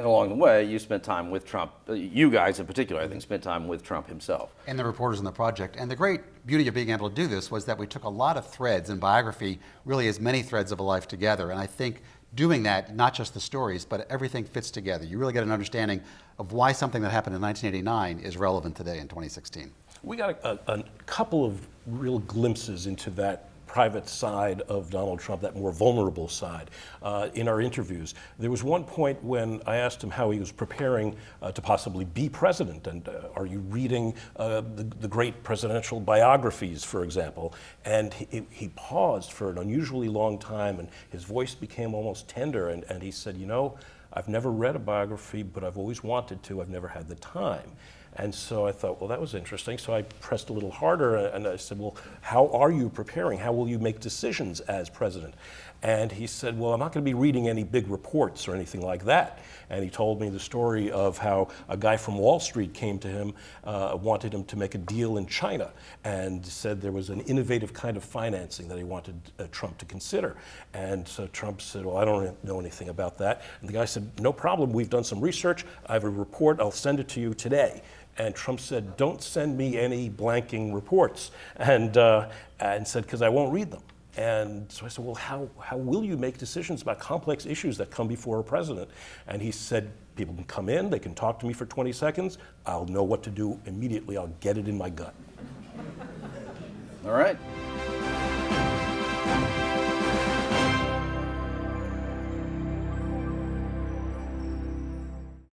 along the way, you spent time with Trump. You guys in particular, I think, spent time with Trump himself. And the reporters on the project. And the great beauty of being able to do this was that we took a lot of threads in biography, really as many threads of a life together. And I think doing that, not just the stories, but everything fits together. You really get an understanding of why something that happened in 1989 is relevant today in 2016. We got a couple of real glimpses into that private side of Donald Trump, that more vulnerable side, in our interviews. There was one point when I asked him how he was preparing to possibly be president, and are you reading the great presidential biographies, for example? And he paused for an unusually long time, and his voice became almost tender, and he said, you know, I've never read a biography, but I've always wanted to. I've never had the time. And so I thought, well, that was interesting. So I pressed a little harder and I said, well, how are you preparing? How will you make decisions as president? And he said, well, I'm not going to be reading any big reports or anything like that. And he told me the story of how a guy from Wall Street came to him, wanted him to make a deal in China, and said there was an innovative kind of financing that he wanted Trump to consider. And so Trump said, well, I don't know anything about that. And the guy said, no problem, we've done some research. I have a report, I'll send it to you today. And Trump said, don't send me any blanking reports, and said, because I won't read them. And so I said, well, how will you make decisions about complex issues that come before a president? And he said, people can come in, they can talk to me for 20 seconds, I'll know what to do immediately, I'll get it in my gut. All right.